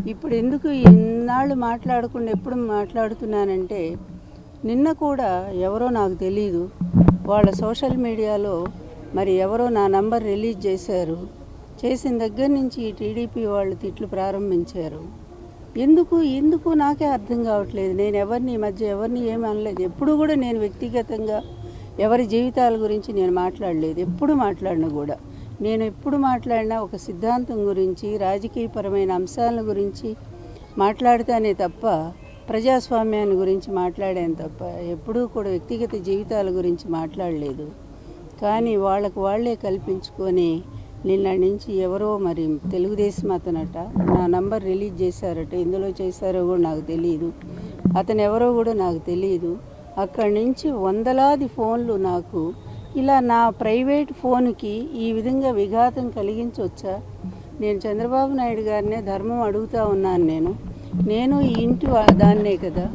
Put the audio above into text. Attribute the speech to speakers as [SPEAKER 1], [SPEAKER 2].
[SPEAKER 1] ఇప్పుడు ఎందుకు ఇన్నాళ్ళు మాట్లాడకుండా ఎప్పుడు మాట్లాడుతున్నానంటే, నిన్న కూడా ఎవరో నాకు తెలీదు, వాళ్ళ సోషల్ మీడియాలో మరి ఎవరో నా నంబర్ రిలీజ్ చేశారు. చేసిన దగ్గర నుంచి ఈ టీడీపీ వాళ్ళు తిట్లు ప్రారంభించారు. ఎందుకు నాకే అర్థం కావట్లేదు. నేను ఎవరిని ఈ మధ్య ఎవరిని ఏమి అనలేదు. ఎప్పుడు కూడా నేను వ్యక్తిగతంగా ఎవరి జీవితాల గురించి నేను మాట్లాడలేదు. ఎప్పుడు మాట్లాడను కూడా. నేను ఎప్పుడు మాట్లాడినా ఒక సిద్ధాంతం గురించి, రాజకీయపరమైన అంశాల గురించి మాట్లాడతానే తప్ప, ప్రజాస్వామ్యాన్ని గురించి మాట్లాడాను తప్ప ఎప్పుడూ కూడా వ్యక్తిగత జీవితాల గురించి మాట్లాడలేదు. కానీ వాళ్ళే కల్పించుకొని నిన్న నుంచి ఎవరో మరి తెలుగుదేశం అతనట నా నంబర్ రిలీజ్ చేశారట. ఎందులో చేశారో కూడా నాకు తెలియదు. అతను ఎవరో కూడా నాకు తెలియదు. అక్కడి నుంచి వందలాది ఫోన్లు నాకు ఇలా నా ప్రైవేట్ ఫోన్కి ఈ విధంగా విఘాతం కలిగించవచ్చా? నేను చంద్రబాబు నాయుడు గారినే ధర్మం అడుగుతూ ఉన్నాను. నేను ఈ ఇంటి దాన్నే కదా.